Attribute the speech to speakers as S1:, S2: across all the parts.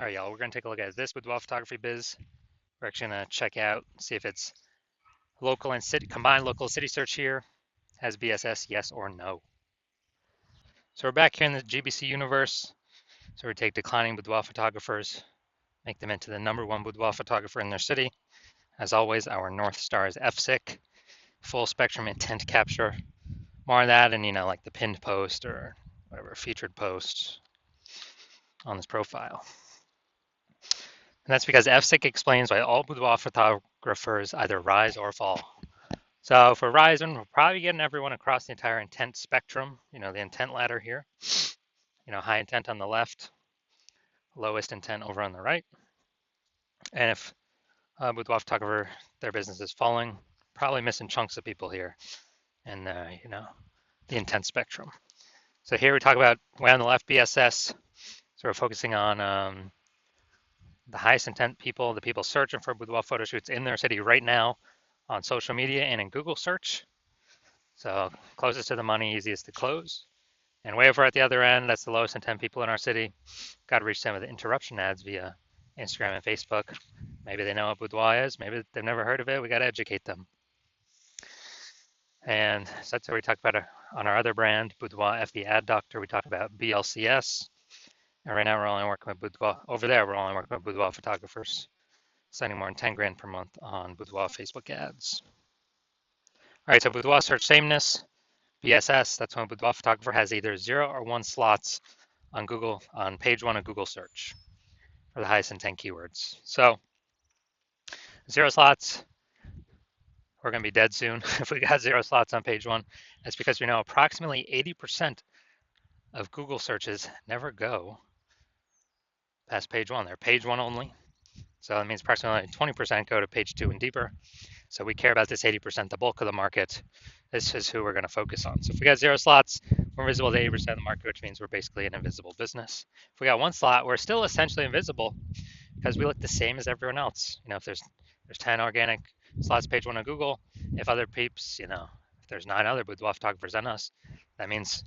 S1: All right, y'all, we're going to take a look at this Boudoir photography biz. We're actually going to check out, see if it's local and city, combined local city search here. Has BSS, yes or no? So we're back here in the GBC universe. So we take declining boudoir photographers, make them into the #1 boudoir photographer in their city. As always, our North Star is FSIC, full spectrum intent capture. More of that and, like the pinned post or whatever, featured post on this profile. And that's because FSIC explains why all boudoir photographers either rise or fall. So for rising, we're probably getting everyone across the entire intent spectrum, the intent ladder here. High intent on the left, lowest intent over on the right. And if boudoir photographer, their business is falling, probably missing chunks of people here in the intent spectrum. So here we talk about way on the left, BSS. So we're focusing on the highest intent people, the people searching for boudoir photo shoots in their city right now on social media and in Google search. So closest to the money, easiest to close. And way over at the other end, that's the lowest intent people in our city. Got to reach them with interruption ads via Instagram and Facebook. Maybe they know what boudoir is. Maybe they've never heard of it. We got to educate them. And so that's what we talked about on our other brand, Boudoir FB Ad Doctor. We talked about BLCS. And right now we're only working with boudoir. Over there, we're only working with boudoir photographers, spending more than 10 grand per month on boudoir Facebook ads. All right, so boudoir search sameness, BSS, that's when a boudoir photographer has either 0 or 1 slots on Google, on page 1 of Google search for the highest intent keywords. So 0 slots, we're going to be dead soon if we got 0 slots on page 1. That's because we know approximately 80% of Google searches never go past page 1. They're page 1 only. So that means approximately 20% go to page 2 and deeper. So we care about this 80%, the bulk of the market. This is who we're going to focus on. So if we got 0 slots, we're invisible to 80% of the market, which means we're basically an invisible business. If we got 1 slot, we're still essentially invisible because we look the same as everyone else. If there's 10 organic slots page 1 on Google, if other peeps, if there's 9 other boudoir photographers than us, that means,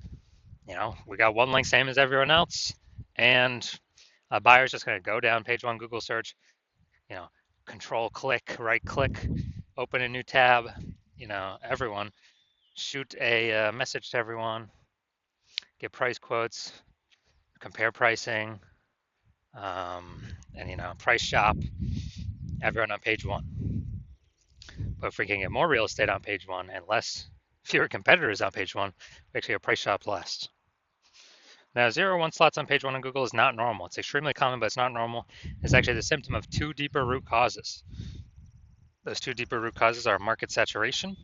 S1: we got 1 link same as everyone else, and a buyer's just going to go down page 1 Google search, control click, right click, open a new tab, everyone, shoot a message to everyone, get price quotes, compare pricing, and price shop, everyone on page 1. But if we can get more real estate on page 1 and fewer competitors on page 1, we actually get price shop less. Now, 0 or 1 slots on page 1 on Google is not normal. It's extremely common, but it's not normal. It's actually the symptom of 2 deeper root causes. Those 2 deeper root causes are market saturation,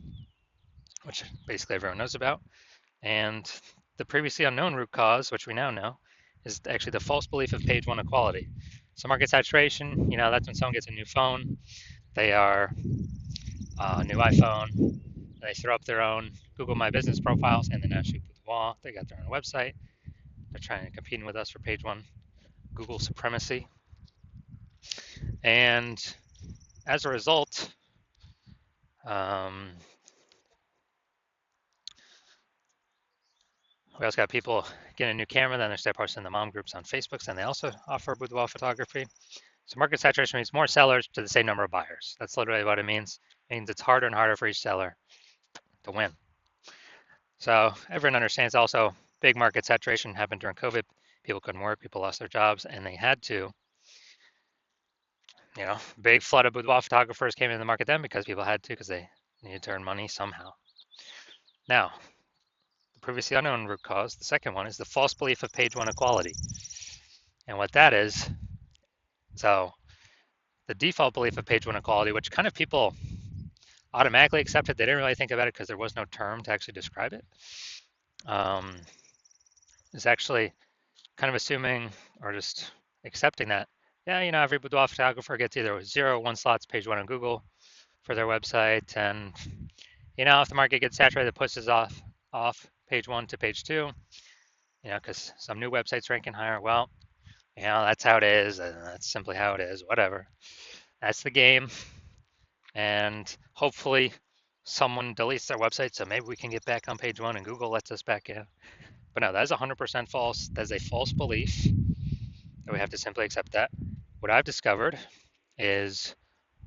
S1: which basically everyone knows about, and the previously unknown root cause, which we now know, is actually the false belief of page 1 equality. So market saturation, that's when someone gets a new phone, they are a new iPhone, and they throw up their own Google My Business profiles, and then actually boudoir, they got their own website. They're trying to compete with us for page 1 Google supremacy. And as a result, we also got people getting a new camera, then they start posting the mom groups on Facebook, and they also offer boudoir photography. So market saturation means more sellers to the same number of buyers. That's literally what it means. It means it's harder and harder for each seller to win. So everyone understands also big market saturation happened during COVID. People couldn't work, people lost their jobs, and they had to, big flood of boudoir photographers came into the market then because people had to, because they needed to earn money somehow. Now, the previously unknown root cause, the second one, is the false belief of page 1 equality. And what that is, so the default belief of page 1 equality, which kind of people automatically accepted, they didn't really think about it because there was no term to actually describe it, is actually kind of assuming or just accepting that, every boudoir photographer gets either 0 or 1 slots page 1 on Google for their website, and if the market gets saturated, it pushes off page 1 to page 2, because some new websites ranking higher. Well, that's how it is, and that's simply how it is, whatever. That's the game, and hopefully someone deletes their website, so maybe we can get back on page 1 and Google lets us back in. But no, that is 100% false. That is a false belief, and we have to simply accept that. what I've discovered is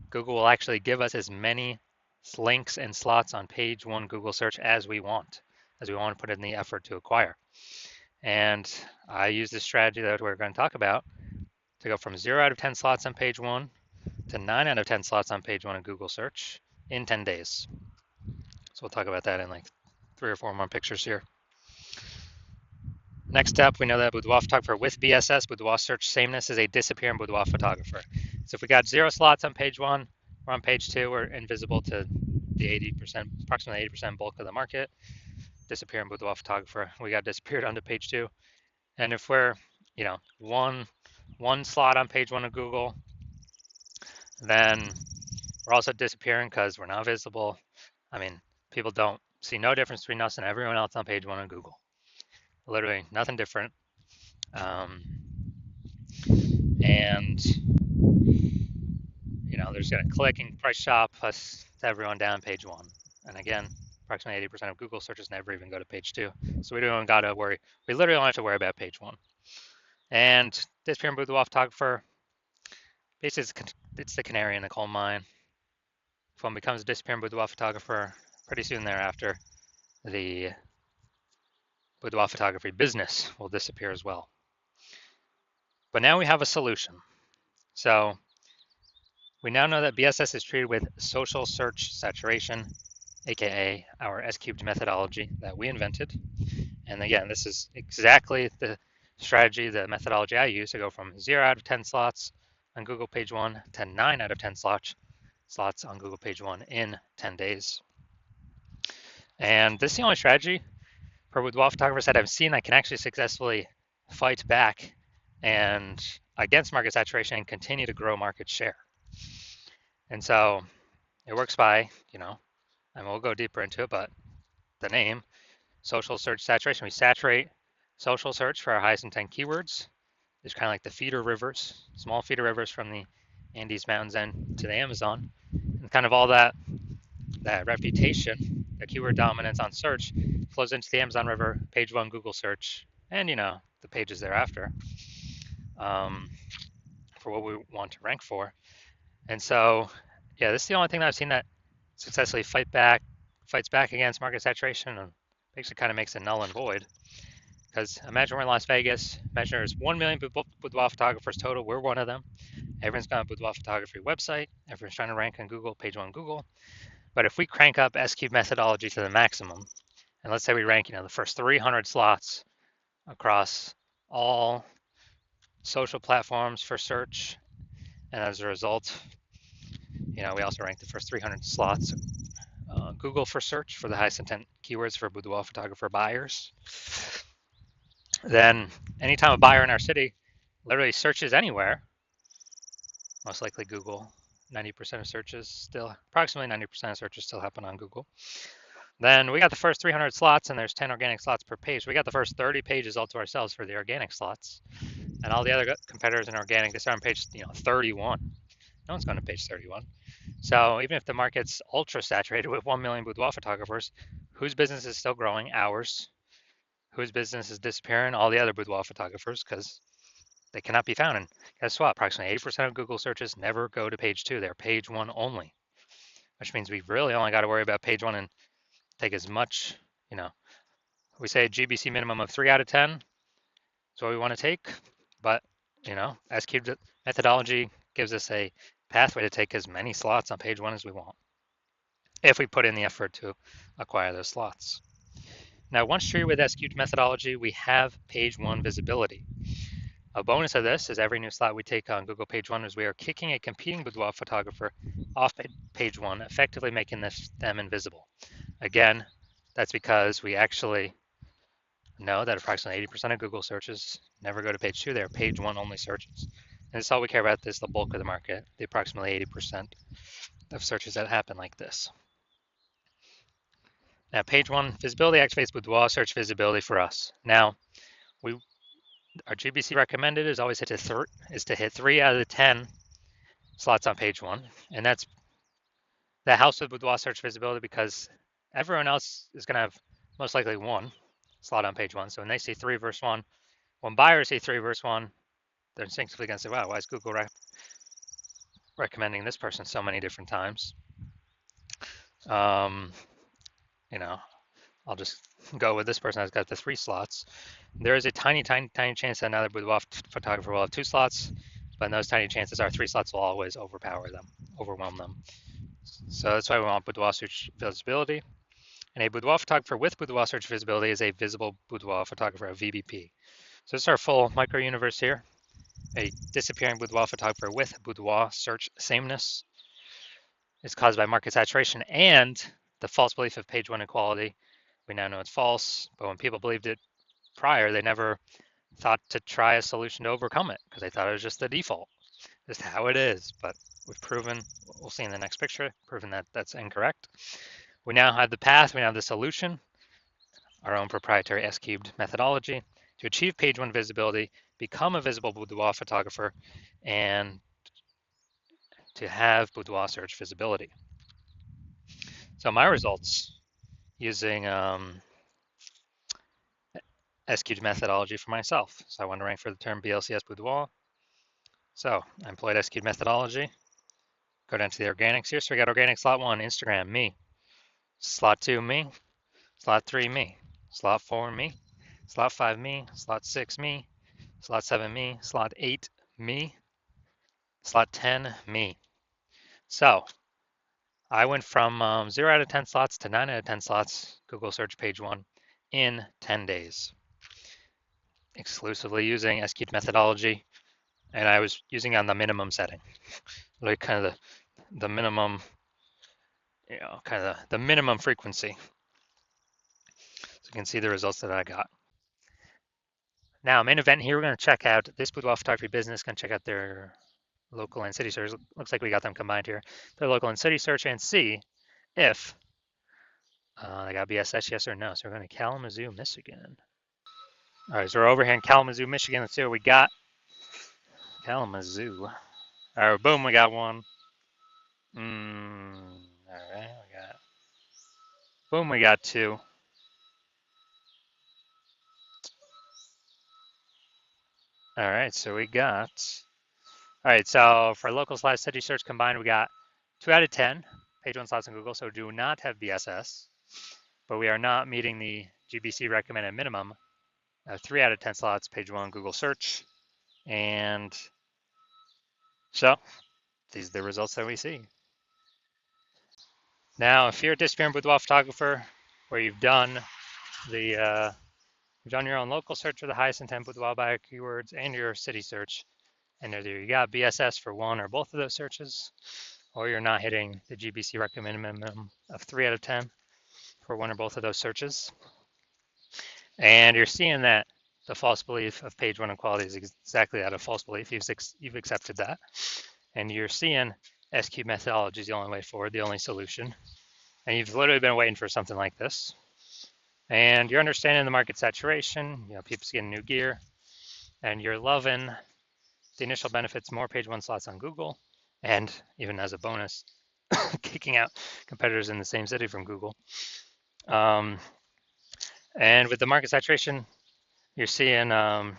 S1: Google will actually give us as many links and slots on page one Google search as we want to put in the effort to acquire. And I use this strategy that we're going to talk about to go from 0 out of 10 slots on page one to 9 out of 10 slots on page one of Google search in 10 days. So we'll talk about that in like 3 or 4 more pictures here. Next up, we know that Boudoir photographer with BSS, Boudoir search sameness, is a disappearing Boudoir photographer. So if we got 0 slots on page one, we're on page two, we're invisible to the 80%, approximately 80% bulk of the market. Disappearing Boudoir photographer, we got disappeared onto page two. And if we're, one slot on page one of Google, then we're also disappearing because we're not visible. I mean, people don't see no difference between us and everyone else on page one of Google. Literally nothing different. And there's a clicking price shop plus everyone down page one. And again, approximately 80% of Google searches never even go to page two. So we don't got to worry. We literally don't have to worry about page one. And disappearing Boudoir photographer, basically it's the canary in the coal mine. If one becomes a disappearing Boudoir photographer, pretty soon thereafter, the Boudoir photography business will disappear as well. But now we have a solution. So we now know that BSS is treated with social search saturation, aka our S-cubed methodology that we invented. And again, this is exactly the strategy, the methodology I use to go from 0 out of 10 slots on Google page one to 9 out of 10 slots on Google page one in 10 days. And this is the only strategy for boudoir photographers that I've seen that can actually successfully fight back and against market saturation and continue to grow market share. And so it works by, and we'll go deeper into it, but the name, social search saturation. We saturate social search for our highest intent keywords. It's kind of like the feeder rivers, small feeder rivers from the Andes Mountains and to the Amazon. And kind of all that reputation, the keyword dominance on search flows into the Amazon River, page one Google search, and the pages thereafter for what we want to rank for. And so, yeah, this is the only thing that I've seen that successfully fights back against market saturation and basically kind of makes it null and void. Because imagine we're in Las Vegas, imagine there's 1 million boudoir photographers total, we're one of them. Everyone's got a boudoir photography website, everyone's trying to rank on Google, page one Google. But if we crank up S-cube methodology to the maximum, and let's say we rank, the first 300 slots across all social platforms for search, and as a result, we also rank the first 300 slots Google for search for the highest intent keywords for boudoir photographer buyers. Then anytime a buyer in our city literally searches anywhere, most likely Google, 90% of searches still, approximately 90% of searches still happen on Google. Then we got the first 300 slots and there's 10 organic slots per page. We got the first 30 pages all to ourselves for the organic slots. And all the other competitors in organic, they start on page 31. No one's going to page 31. So even if the market's ultra saturated with 1 million boudoir photographers, whose business is still growing? Ours. Whose business is disappearing? All the other boudoir photographers, because they cannot be found. And guess what? Approximately 80% of Google searches never go to page two. They're page one only, which means we really only got to worry about page one and take as much, we say a GBC minimum of 3 out of 10 is what we want to take. But, S-cubed methodology gives us a pathway to take as many slots on page one as we want, if we put in the effort to acquire those slots. Now, once treated with S-cubed methodology, we have page one visibility. A bonus of this is every new slot we take on Google page one is we are kicking a competing boudoir photographer off page one, effectively making them invisible. Again, that's because we actually know that approximately 80% of Google searches never go to page two. They're page one only searches. And that's all we care about. This is the bulk of the market, the approximately 80% of searches that happen like this. Now, page one visibility activates boudoir search visibility for us. Now, our GBC recommended is always to hit 3 out of the 10 slots on page one, and that helps with boudoir search visibility because everyone else is going to have most likely 1 slot on page one. So when they see 3 versus 1, when buyers see 3 versus 1, they're instinctively going to say, wow, why is Google recommending this person so many different times? Um, you know, I'll just go with this person that's got the 3 slots. There is a tiny, tiny, tiny chance that another boudoir photographer will have 2 slots, but those tiny chances are 3 slots will always overwhelm them. So that's why we want boudoir search visibility. And a boudoir photographer with boudoir search visibility is a visible boudoir photographer, a VBP. So this is our full micro universe here. A disappearing boudoir photographer with boudoir search sameness is caused by market saturation and the false belief of page 1 equality. We now know it's false, but when people believed it prior, they never thought to try a solution to overcome it because they thought it was just the default, just how it is. But we've proven, we'll see in the next picture, proven that that's incorrect. We now have the path, we now have the solution, our own proprietary S-cubed methodology to achieve page 1 visibility, become a visible boudoir photographer, and to have boudoir search visibility. So my results using S-cubed methodology for myself. So I want to rank for the term BLCS boudoir. So I employed S-cubed methodology. Go down to the organics here. So we got organic slot 1, Instagram, me. Slot 2, me. Slot 3, me. Slot 4, me. Slot 5, me. Slot 6, me. Slot 7, me. Slot 8, me. Slot 10, me. So I went from 0 out of 10 slots to 9 out of 10 slots, Google search page 1, in 10 days, exclusively using S-cubed methodology. And I was using on the minimum setting, like kind of the minimum, kind of the minimum frequency. So you can see the results that I got. Now, main event here, we're going to check out this boudoir photography business, going to check out their local and city search. Looks like we got them combined here. Their local and city search, and see if they got BSS, yes or no. So we're going to Kalamazoo, Michigan. All right, so we're over here in Kalamazoo, Michigan. Let's see what we got. Kalamazoo. All right, boom, we got one. All right, we got 2. All right, so we got, all right, so for local / city search combined, we got 2 out of 10 page 1 slots in Google, so do not have BSS, but we are not meeting the GBC recommended minimum of 3 out of 10 slots page 1 Google search. And so these are the results that we see. Now, if you're a disappearing boudoir photographer where you've done your own local search for the highest intent boudoir buyer keywords and your city search, and either you got BSS for one or both of those searches, or you're not hitting the GBC recommended minimum of 3 out of 10 for one or both of those searches, and you're seeing that the false belief of page 1 equality is exactly that, a false belief. You've accepted that, and you're seeing S-cubed methodology is the only way forward, the only solution, and you've literally been waiting for something like this, and you're understanding the market saturation, people's getting new gear, and you're loving the initial benefits, more page 1 slots on Google, and even as a bonus, kicking out competitors in the same city from Google. And with the market saturation, you're seeing AI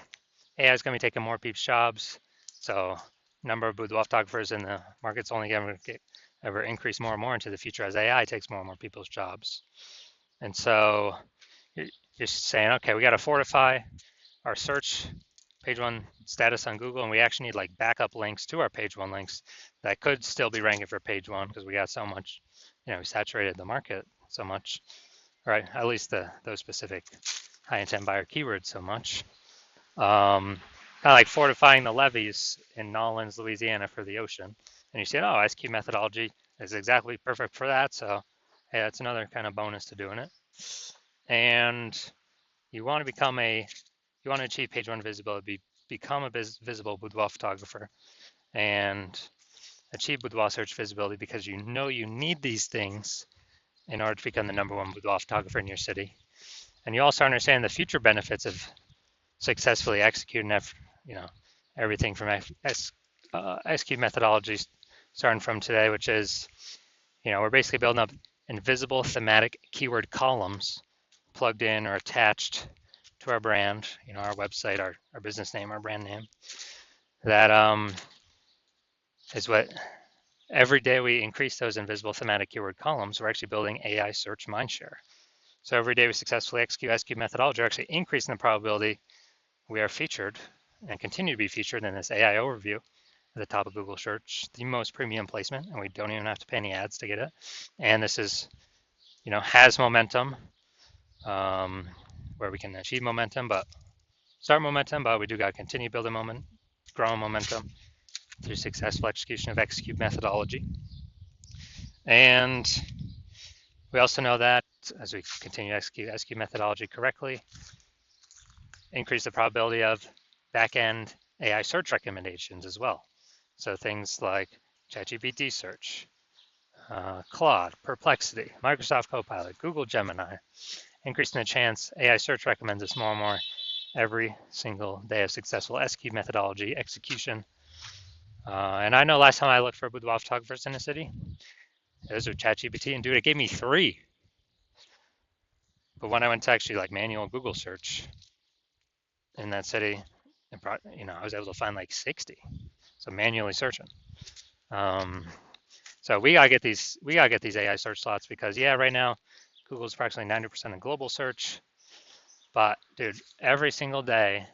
S1: is going to be taking more people's jobs. So number of boudoir photographers in the market's only going to ever increase more and more into the future as AI takes more and more people's jobs. And so you're saying, okay, we got to fortify our search page 1 status on Google, and we actually need like backup links to our page 1 links that could still be ranking for page 1 because we got so much, we saturated the market so much, right? At least those specific high intent buyer keywords so much. Kind of like fortifying the levees in Nolens, Louisiana for the ocean. And you say, oh, S-cubed methodology is exactly perfect for that. So hey, that's another kind of bonus to doing it. And you want to achieve page 1 visibility, become a visible boudoir photographer, and achieve boudoir search visibility because you know you need these things in order to become the #1 boudoir photographer in your city. And you also understand the future benefits of successfully executing everything from S-cubed methodologies starting from today, which is, we're basically building up invisible thematic keyword columns plugged in or attached to our brand, our website, our business name, our brand name. That is what every day we increase those invisible thematic keyword columns, we're actually building AI search mindshare. So every day we successfully execute SQ methodology, we're actually increasing the probability we are featured and continue to be featured in this AI overview at the top of Google search, the most premium placement, and we don't even have to pay any ads to get it. And this is, has momentum, where we can achieve momentum, but start momentum, but we do got to continue building growing momentum through successful execution of execute methodology. And we also know that as we continue to execute methodology correctly, increase the probability of back-end AI search recommendations as well. So things like ChatGPT search, Claude, Perplexity, Microsoft Copilot, Google Gemini, increasing the chance AI search recommends us more and more every single day of successful SQ methodology execution. And I know last time I looked for boudoir photographers in the city, it was with ChatGPT, and dude, it gave me 3. But when I went to actually like manual Google search in that city, I was able to find like 60. So manually searching. So we gotta get these AI search slots because right now Google's approximately 90% of global search. But dude, every single day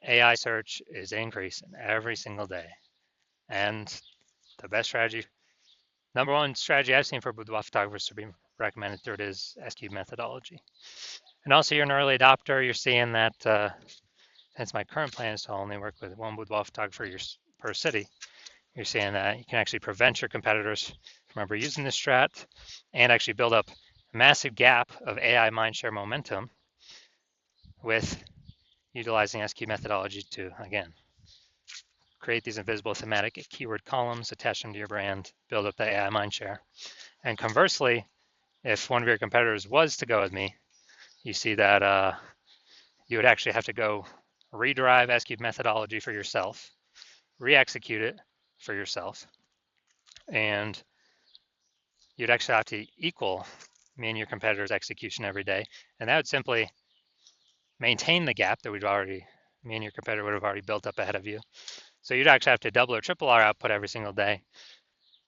S1: AI search is increasing every single day. And the best strategy, number one strategy I've seen for boudoir photographers to be recommended through it is SQ methodology. And also you're an early adopter, you're seeing that since my current plan is to only work with one boudoir photographer per city, you're seeing that you can actually prevent your competitors from ever using this strat and actually build up a massive gap of AI mindshare momentum with utilizing SQ methodology to, again, create these invisible thematic keyword columns, attach them to your brand, build up the AI mindshare. And conversely, if one of your competitors was to go with me, you see that you would actually have to go rederive SQ methodology for yourself, re-execute it for yourself, and you'd actually have to equal me and your competitor's execution every day. And that would simply maintain the gap that me and your competitor would have already built up ahead of you. So you'd actually have to double or triple our output every single day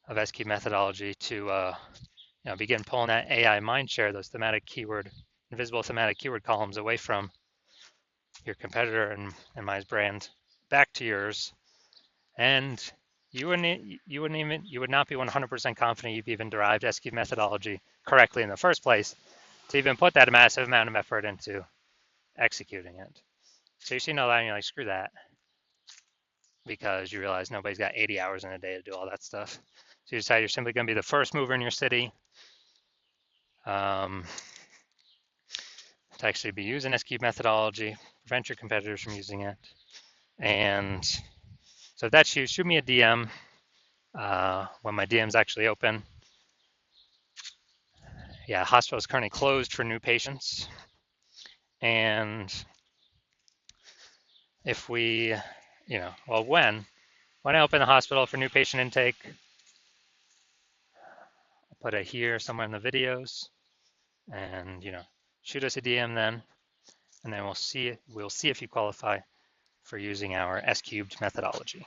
S1: of SQ methodology to begin pulling that AI mindshare, those invisible thematic keyword columns away from your competitor and my brand back to yours. And you would not be 100% confident you've even derived SQ methodology correctly in the first place to even put that massive amount of effort into executing it. So you see no that and you're like, screw that, because you realize nobody's got 80 hours in a day to do all that stuff. So you decide you're simply going to be the first mover in your city to actually be using SQ methodology, prevent your competitors from using it. And so if that's you, shoot me a DM when my DM's actually open. Yeah, hospital is currently closed for new patients. And if we, when I open the hospital for new patient intake, I'll put it here somewhere in the videos, and shoot us a DM then, and then we'll see if you qualify for using our S cubed methodology.